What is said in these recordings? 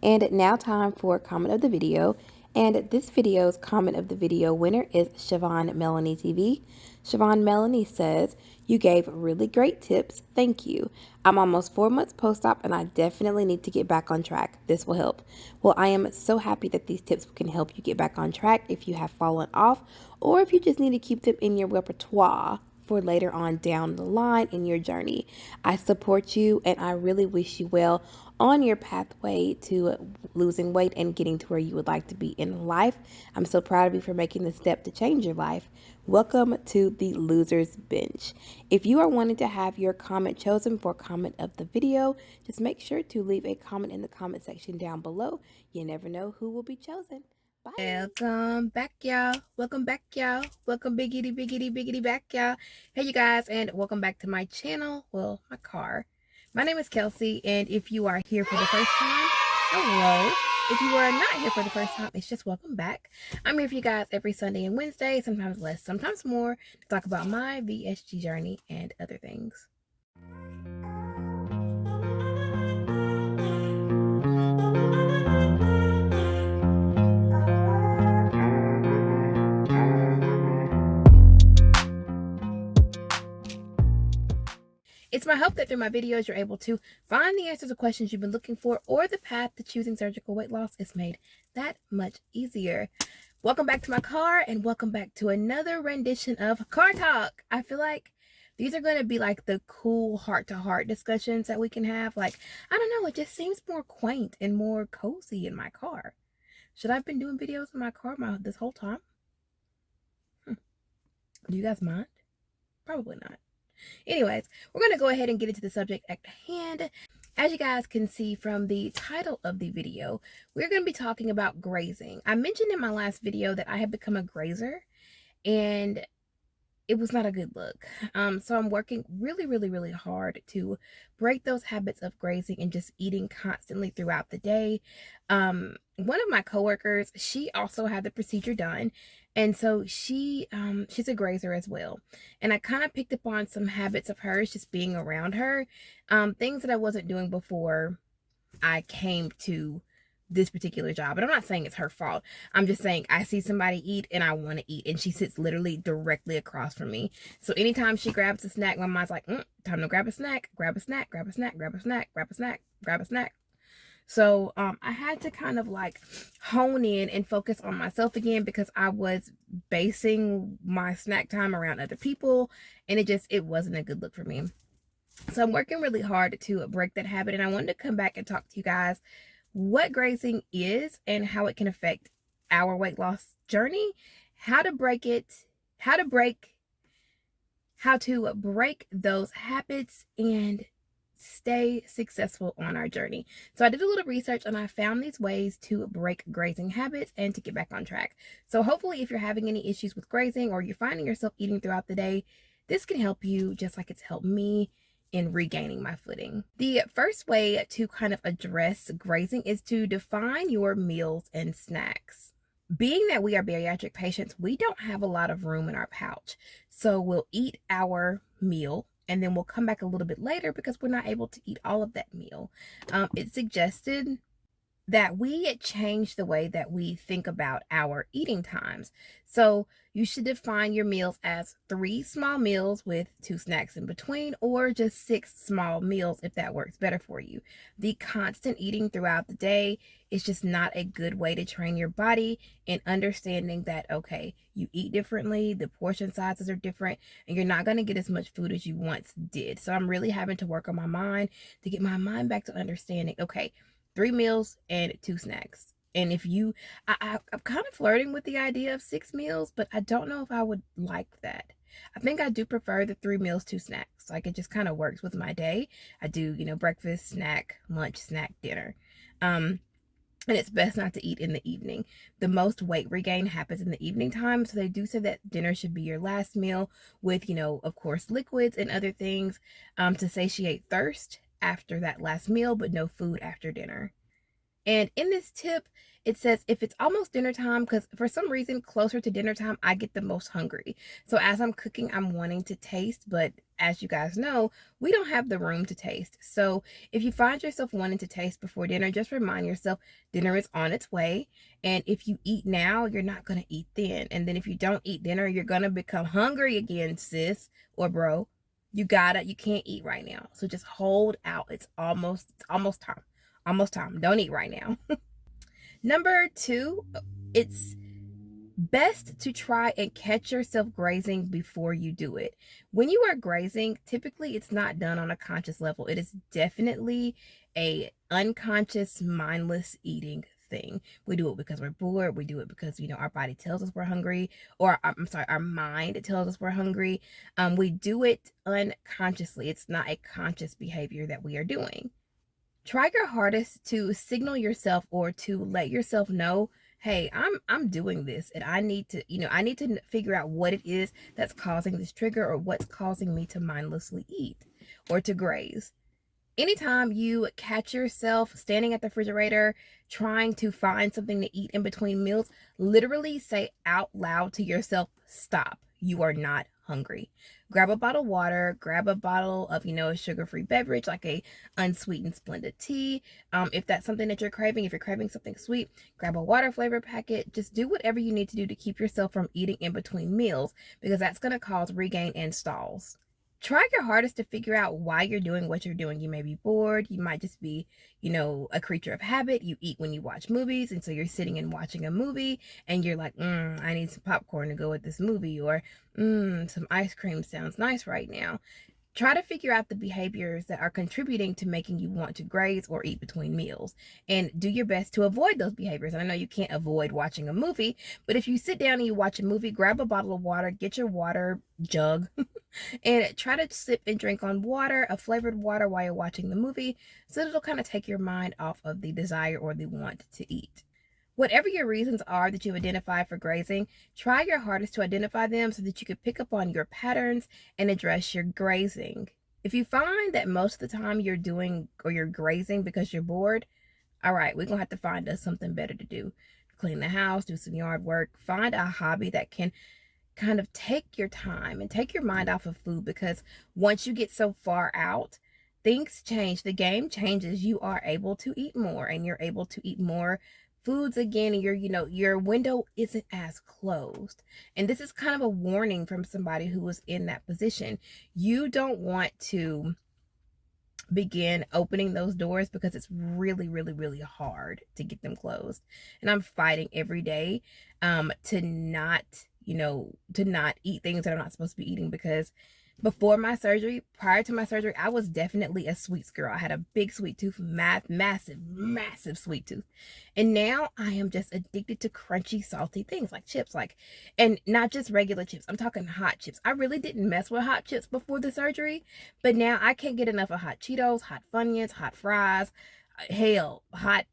And now time for comment of the video. And this video's comment of the video winner is Siobhan Melanie TV. Siobhan Melanie says, "You gave really great tips. Thank you. I'm almost 4 months post-op and I definitely need to get back on track. This will help." Well, I am so happy that these tips can help you get back on track if you have fallen off or if you just need to keep them in your repertoire for later on down the line in your journey. I support you and I really wish you well on your pathway to losing weight and getting to where you would like to be in life. I'm so proud of you for making the step to change your life. Welcome to the Losers Bench. If you are wanting to have your comment chosen for comment of the video, just make sure to leave a comment in the comment section down below. You never know who will be chosen. Bye. Welcome back, y'all. Welcome back, y'all. Welcome biggity back, y'all. Hey, you guys, and welcome back to my channel. Well, my car. My name is Kelsi, and if you are here for the first time, hello. If you are not here for the first time, it's just welcome back. I'm here for you guys every Sunday and Wednesday, sometimes less, sometimes more, to talk about my VSG journey and other things. It's my hope that through my videos, you're able to find the answers to questions you've been looking for, or the path to choosing surgical weight loss is made that much easier. Welcome back to my car, and welcome back to another rendition of Car Talk. I feel like these are going to be like the cool heart-to-heart discussions that we can have. Like, I don't know, it just seems more quaint and more cozy in my car. Should I have been doing videos in my car this whole time? Do you guys mind? Probably not. Anyways, we're going to go ahead and get into the subject at hand. As you guys can see from the title of the video, we're going to be talking about grazing. I mentioned in my last video that I had become a grazer, and it was not a good look. So I'm working really hard to break those habits of grazing and just eating constantly throughout the day. One of my coworkers, she also had the procedure done, and so she's a grazer as well. And I kind of picked up on some habits of hers just being around her, things that I wasn't doing before I came to this particular job. And I'm not saying it's her fault. I'm just saying I see somebody eat and I want to eat, and she sits literally directly across from me. So anytime she grabs a snack, my mind's like, time to grab a snack, grab a snack, grab a snack, grab a snack, grab a snack, grab a snack. So I had to kind of like hone in and focus on myself again, because I was basing my snack time around other people, and it wasn't a good look for me. So I'm working really hard to break that habit, and I wanted to come back and talk to you guys what grazing is and how it can affect our weight loss journey, how to break those habits and stay successful on our journey. So I did a little research and I found these ways to break grazing habits and to get back on track. So hopefully if you're having any issues with grazing or you're finding yourself eating throughout the day, this can help you just like it's helped me in regaining my footing. The first way to kind of address grazing is to define your meals and snacks. Being that we are bariatric patients, we don't have a lot of room in our pouch. So we'll eat our meal and then we'll come back a little bit later because we're not able to eat all of that meal. It's suggested that we change the way that we think about our eating times. So you should define your meals as 3 small meals with 2 snacks in between, or just 6 small meals if that works better for you. The constant eating throughout the day is just not a good way to train your body in understanding that, okay, you eat differently, the portion sizes are different, and you're not going to get as much food as you once did. So I'm really having to work on my mind to get my mind back to understanding, okay, 3 meals and 2 snacks. And if I'm kind of flirting with the idea of 6 meals, but I don't know if I would like that. I think I do prefer the 3 meals, 2 snacks. Like, it just kind of works with my day. I do, breakfast, snack, lunch, snack, dinner. And it's best not to eat in the evening. The most weight regain happens in the evening time. So they do say that dinner should be your last meal with, of course, liquids and other things to satiate thirst after that last meal, but no food after dinner. And in this tip, it says if it's almost dinner time, because for some reason, closer to dinner time, I get the most hungry. So as I'm cooking, I'm wanting to taste, but as you guys know, we don't have the room to taste. So if you find yourself wanting to taste before dinner, just remind yourself dinner is on its way. And if you eat now, you're not going to eat then. And then if you don't eat dinner, you're going to become hungry again, sis or bro. You can't eat right now. So just hold out. It's almost time. Almost time. Don't eat right now. Number 2, it's best to try and catch yourself grazing before you do it. When you are grazing, typically it's not done on a conscious level. It is definitely a unconscious, mindless eating thing. We do it because we're bored. We do it because, our body tells us we're hungry, or I'm sorry, our mind tells us we're hungry. We do it unconsciously. It's not a conscious behavior that we are doing. Try your hardest to signal yourself or to let yourself know, hey, I'm doing this, and I need to figure out what it is that's causing this trigger, or what's causing me to mindlessly eat or to graze. Anytime you catch yourself standing at the refrigerator trying to find something to eat in between meals, literally say out loud to yourself, stop. You are not hungry. Grab a bottle of water, grab a bottle of, a sugar-free beverage like a unsweetened Splenda tea. If that's something that you're craving, if you're craving something sweet, grab a water flavor packet. Just do whatever you need to do to keep yourself from eating in between meals, because that's going to cause regain and stalls. Try your hardest to figure out why you're doing what you're doing. You may be bored. You might just be, a creature of habit. You eat when you watch movies. And so you're sitting and watching a movie and you're like, I need some popcorn to go with this movie, or some ice cream sounds nice right now. Try to figure out the behaviors that are contributing to making you want to graze or eat between meals, and do your best to avoid those behaviors. And I know you can't avoid watching a movie, but if you sit down and you watch a movie, grab a bottle of water, get your water jug, and try to sip and drink on water, a flavored water, while you're watching the movie, so that it'll kind of take your mind off of the desire or the want to eat. Whatever your reasons are that you've identified for grazing, try your hardest to identify them so that you can pick up on your patterns and address your grazing. If you find that most of the time you're doing or you're grazing because you're bored, all right, we're going to have to find us something better to do. Clean the house, do some yard work, find a hobby that can kind of take your time and take your mind off of food, because once you get so far out, things change. The game changes. You are able to eat more, and you're able to eat more foods again, and your window isn't as closed. And this is kind of a warning from somebody who was in that position. You don't want to begin opening those doors, because it's really, really, really hard to get them closed. And I'm fighting every day to not eat things that I'm not supposed to be eating, because prior to my surgery, I was definitely a sweets girl. I had a big sweet tooth, massive sweet tooth. And now I am just addicted to crunchy, salty things like chips, and not just regular chips. I'm talking hot chips. I really didn't mess with hot chips before the surgery, but now I can't get enough of hot Cheetos, hot Funyuns, hot fries, hell, hot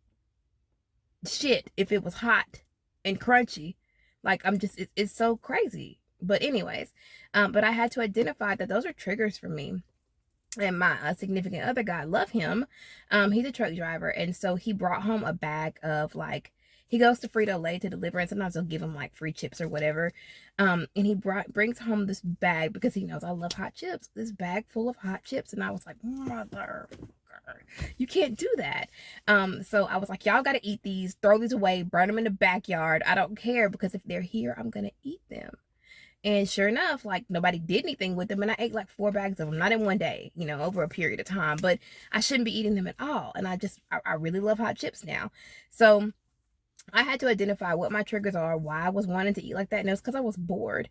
shit if it was hot and crunchy. It's so crazy. But anyways, but I had to identify that those are triggers for me. And my significant other guy, love him. He's a truck driver, and so he brought home a bag of he goes to Frito-Lay to deliver, and sometimes they'll give him free chips or whatever. And he brings home this bag because he knows I love hot chips. This bag full of hot chips, and I was like, mother, you can't do that. So I was like, y'all got to eat these, throw these away, burn them in the backyard. I don't care, because if they're here, I'm gonna eat them. And sure enough, nobody did anything with them. And I ate 4 bags of them, not in one day, over a period of time. But I shouldn't be eating them at all. And I really love hot chips now. So I had to identify what my triggers are, why I was wanting to eat like that. And it was because I was bored.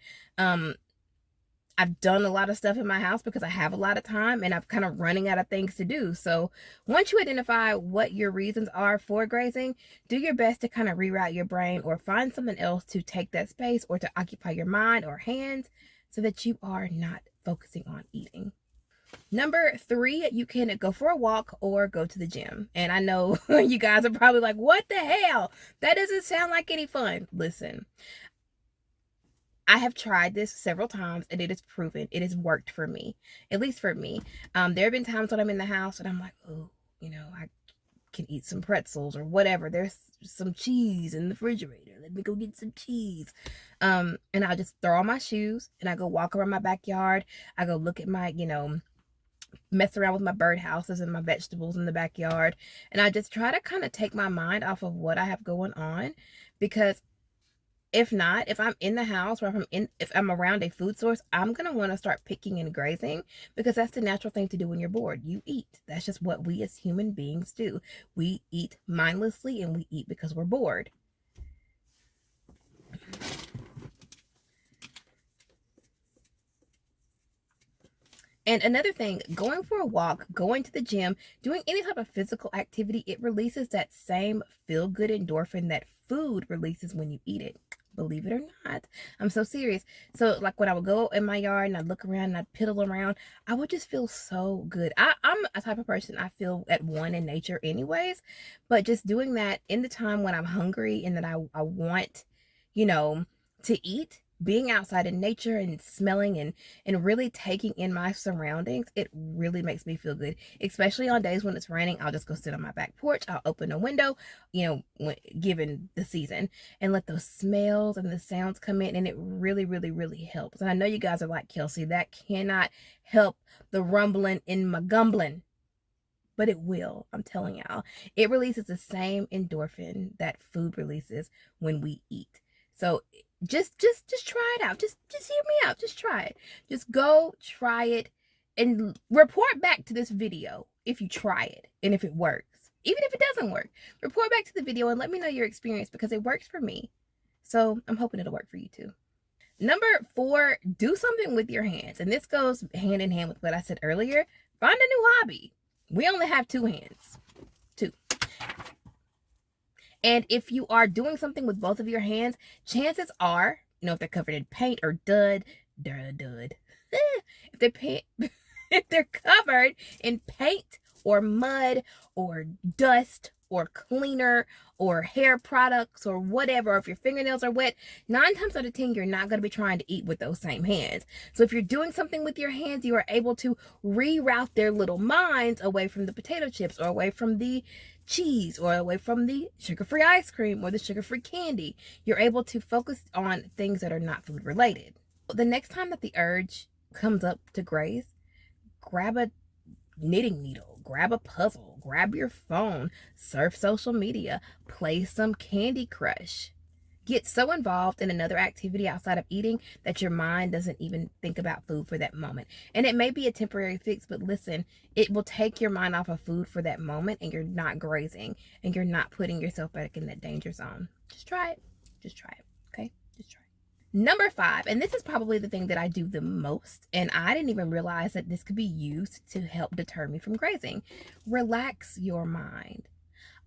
I've done a lot of stuff in my house because I have a lot of time, and I'm kind of running out of things to do. So once you identify what your reasons are for grazing, do your best to kind of reroute your brain or find something else to take that space or to occupy your mind or hands, so that you are not focusing on eating. Number 3, you can go for a walk or go to the gym. And I know you guys are probably like, what the hell? That doesn't sound like any fun. Listen, I have tried this several times, and it is proven it has worked for me, at least for me. There have been times when I'm in the house and I'm like, oh, I can eat some pretzels or whatever. There's some cheese in the refrigerator. Let me go get some cheese. And I'll just throw on my shoes and I go walk around my backyard. I go look at my, mess around with my birdhouses and my vegetables in the backyard. And I just try to kind of take my mind off of what I have going on, because if not, if I'm in the house, or if I'm around a food source, I'm going to want to start picking and grazing, because that's the natural thing to do when you're bored. You eat. That's just what we as human beings do. We eat mindlessly, and we eat because we're bored. And another thing, going for a walk, going to the gym, doing any type of physical activity, it releases that same feel-good endorphin that food releases when you eat it. Believe it or not. I'm so serious. So like when I would go in my yard and I'd look around and I'd piddle around, I would just feel so good. I'm a type of person, I feel at one in nature anyways, but just doing that in the time when I'm hungry and that I want, to eat, being outside in nature and smelling and really taking in my surroundings, it really makes me feel good. Especially on days when it's raining, I'll just go sit on my back porch. I'll open a window, given the season, and let those smells and the sounds come in, and it really, really, really helps. And I know you guys are like, Kelsi, that cannot help the rumbling in my gumbling. But it will. I'm telling y'all. It releases the same endorphin that food releases when we eat. So just try it out. Just hear me out. Just try it. Just go try it and report back to this video if you try it and if it works. Even if it doesn't work, report back to the video and let me know your experience, because it works for me. So I'm hoping it'll work for you too. Number 4, do something with your hands. And this goes hand in hand with what I said earlier. Find a new hobby. We only have 2 hands. 2. And if you are doing something with both of your hands, chances are, if they're covered in paint or dud. If they're covered in paint or mud or dust or cleaner or hair products or whatever, or if your fingernails are wet, 9 times out of 10, you're not going to be trying to eat with those same hands. So if you're doing something with your hands, you are able to reroute their little minds away from the potato chips or away from the cheese or away from the sugar-free ice cream or the sugar-free candy. You're able to focus on things that are not food related. The next time that the urge comes up to graze, grab a knitting needle, grab a puzzle, grab your phone, surf social media, play some Candy Crush. Get so involved in another activity outside of eating that your mind doesn't even think about food for that moment. And it may be a temporary fix, but listen, it will take your mind off of food for that moment, and you're not grazing and you're not putting yourself back in that danger zone. Just try it. Just try it. Okay? Just try it. Number 5, and this is probably the thing that I do the most, and I didn't even realize that this could be used to help deter me from grazing. Relax your mind.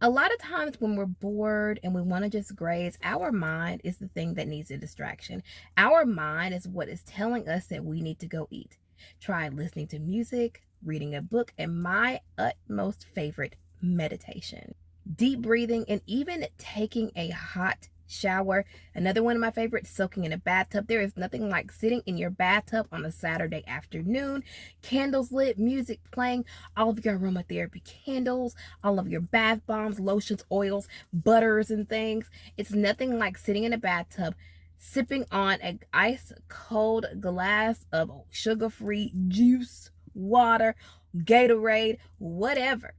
A lot of times when we're bored and we want to just graze, our mind is the thing that needs a distraction. Our mind is what is telling us that we need to go eat. Try listening to music, reading a book, and my utmost favorite, meditation. Deep breathing, and even taking a hot shower. Another one of my favorites, soaking in a bathtub. There is nothing like sitting in your bathtub on a Saturday afternoon, candles lit, music playing, all of your aromatherapy candles, all of your bath bombs, lotions, oils, butters, and things. It's nothing like sitting in a bathtub, sipping on an ice cold glass of sugar-free juice, water, Gatorade, whatever,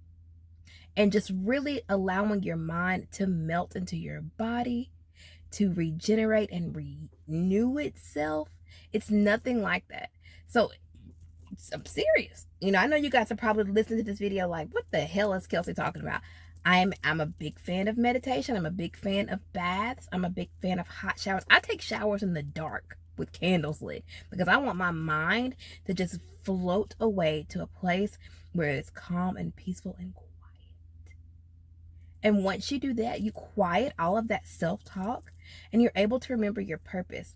and just really allowing your mind to melt into your body, to regenerate and renew itself. It's nothing like that. So I'm serious. I know you guys are probably listening to this video like, what the hell is Kelsi talking about? I'm a big fan of meditation. I'm a big fan of baths. I'm a big fan of hot showers. I take showers in the dark with candles lit because I want my mind to just float away to a place where it's calm and peaceful and quiet. And once you do that, you quiet all of that self-talk and you're able to remember your purpose.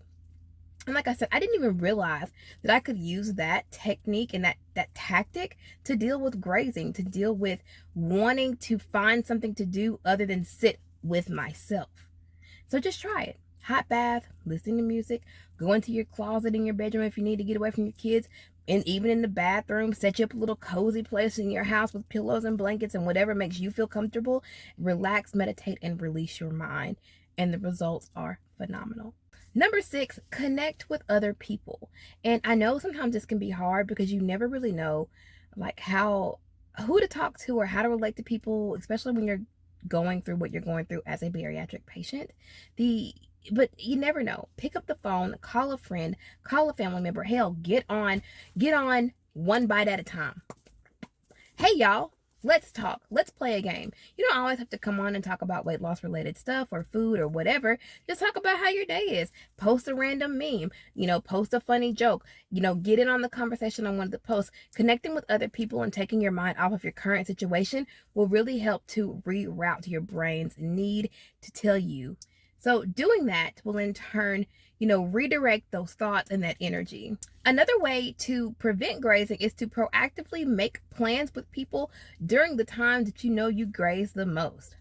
And like I said, I didn't even realize that I could use that technique and that tactic to deal with grazing, to deal with wanting to find something to do other than sit with myself. So just try it. Hot bath, listening to music, go into your closet in your bedroom if you need to get away from your kids, And even in the bathroom, set you up a little cozy place in your house with pillows and blankets and whatever makes you feel comfortable. Relax, meditate, and release your mind. And the results are phenomenal. Number 6, connect with other people. And I know sometimes this can be hard because you never really know like who to talk to or how to relate to people, especially when you're going through what you're going through as a bariatric patient. But you never know. Pick up the phone, call a friend, call a family member. Hell, get on one bite at a time. Hey y'all, let's talk. Let's play a game. You don't always have to come on and talk about weight loss related stuff or food or whatever. Just talk about how your day is. Post a random meme, post a funny joke, get in on the conversation on one of the posts. Connecting with other people and taking your mind off of your current situation will really help to reroute your brain's need to tell you. So doing that will in turn, redirect those thoughts and that energy. Another way to prevent grazing is to proactively make plans with people during the time that you graze the most.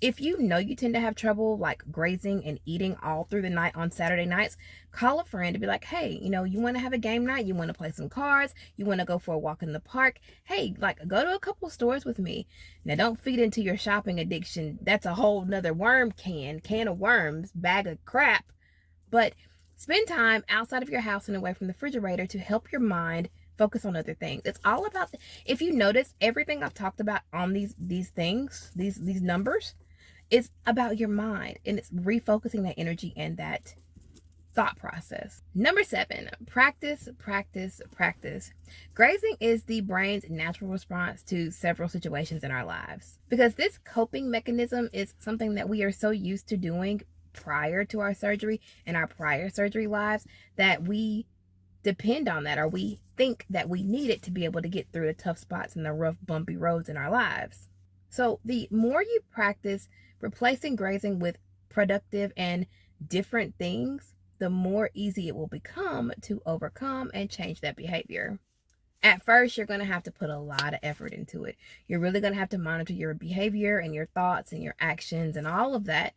If you know you tend to have trouble like grazing and eating all through the night on Saturday nights, call a friend and be like, hey, you want to have a game night? You want to play some cards? You want to go for a walk in the park? Hey, go to a couple stores with me. Now, don't feed into your shopping addiction. That's a whole nother can of worms, bag of crap. But spend time outside of your house and away from the refrigerator to help your mind focus on other things. It's all about, if you notice, everything I've talked about on these things, these numbers, it's about your mind, and it's refocusing that energy and that thought process. Number 7, practice. Grazing is the brain's natural response to several situations in our lives, because this coping mechanism is something that we are so used to doing prior to our surgery and our prior surgery lives that we depend on that, or we think that we need it to be able to get through the tough spots and the rough, bumpy roads in our lives. So the more you practice replacing grazing with productive and different things, the more easy it will become to overcome and change that behavior. At first, you're going to have to put a lot of effort into it. You're really going to have to monitor your behavior and your thoughts and your actions and all of that.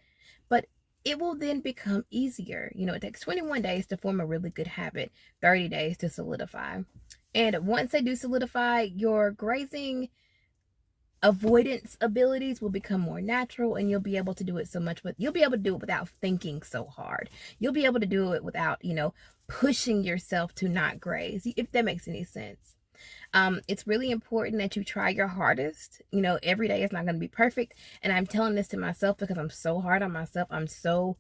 But it will then become easier. It takes 21 days to form a really good habit, 30 days to solidify. And once they do solidify, your grazing avoidance abilities will become more natural, and you'll be able to do it you'll be able to do it without thinking so hard. You'll be able to do it without, pushing yourself to not graze, if that makes any sense. It's really important that you try your hardest. Every day is not going to be perfect. And I'm telling this to myself because I'm so hard on myself. I'm so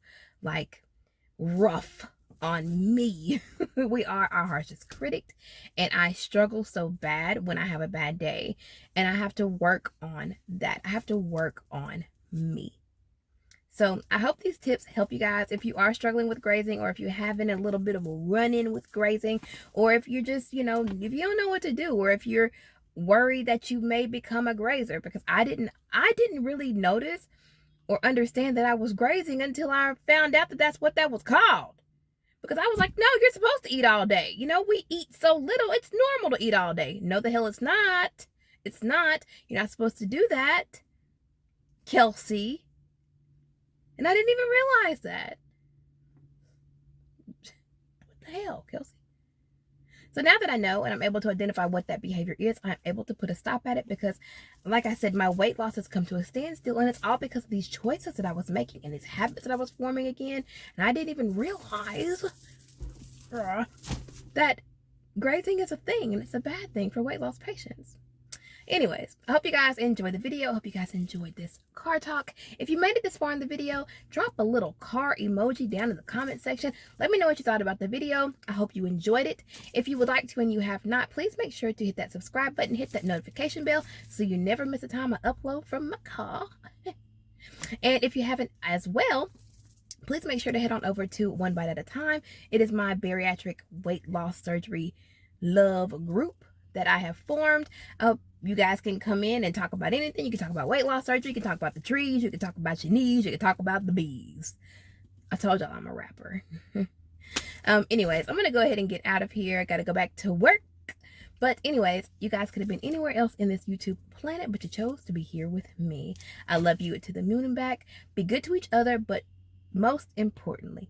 rough on me. We are our harshest critic, and I struggle so bad when I have a bad day, and I have to work on that. I have to work on me. So I hope these tips help you guys if you are struggling with grazing, or if you're having a little bit of a run-in with grazing, or if you're just, if you don't know what to do, or if you're worried that you may become a grazer, because I didn't really notice or understand that I was grazing until I found out that that's what that was called. Because I was like, no, you're supposed to eat all day. We eat so little. It's normal to eat all day. No, the hell it's not. It's not. You're not supposed to do that, Kelsi. And I didn't even realize that. What the hell, Kelsi? So now that I know and I'm able to identify what that behavior is, I'm able to put a stop at it, because, like I said, my weight loss has come to a standstill, and it's all because of these choices that I was making and these habits that I was forming again. And I didn't even realize that grazing is a thing, and it's a bad thing for weight loss patients. Anyways, I hope you guys enjoyed the video. I hope you guys enjoyed this car talk. If you made it this far in the video, drop a little car emoji down in the comment section. Let me know what you thought about the video. I hope you enjoyed it. If you would like to and you have not, please make sure to hit that subscribe button, hit that notification bell so you never miss a time I upload from my car. And if you haven't as well, please make sure to head on over to One Bite at a Time. It is my bariatric weight loss surgery love group that I have formed. You guys can come in and talk about anything. You can talk about weight loss surgery. You can talk about the trees. You can talk about your knees. You can talk about the bees. I told y'all I'm a rapper. Anyways, I'm going to go ahead and get out of here. I got to go back to work. But anyways, you guys could have been anywhere else in this YouTube planet, but you chose to be here with me. I love you to the moon and back. Be good to each other, but most importantly,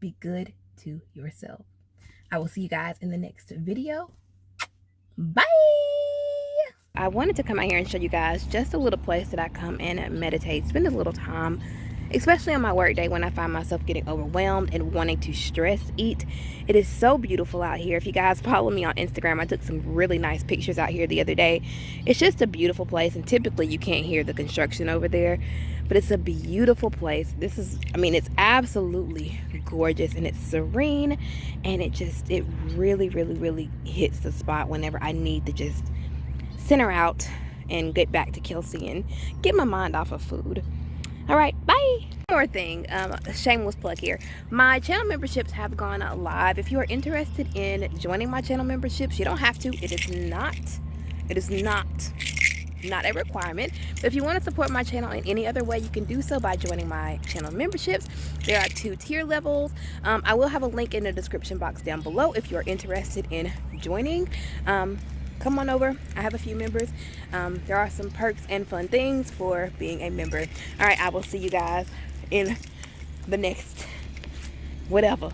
be good to yourself. I will see you guys in the next video. Bye. I wanted to come out here and show you guys just a little place that I come and meditate, spend a little time, especially on my work day when I find myself getting overwhelmed and wanting to stress eat. It is so beautiful out here. If you guys follow me on Instagram, I took some really nice pictures out here the other day. It's just a beautiful place, and typically you can't hear the construction over there, but it's a beautiful place. This is, I mean, it's absolutely gorgeous, and it's serene, and it really hits the spot whenever I need to just center out and get back to Kelsi and get my mind off of food. All right, bye. One more thing, shameless plug here. My channel memberships have gone live. If you are interested in joining my channel memberships, you don't have to. It is not a requirement. But if you want to support my channel in any other way, you can do so by joining my channel memberships. There are 2 tier levels. I will have a link in the description box down below if you are interested in joining. Come on over. I have a few members. There are some perks and fun things for being a member. All right, I will see you guys in the next whatever.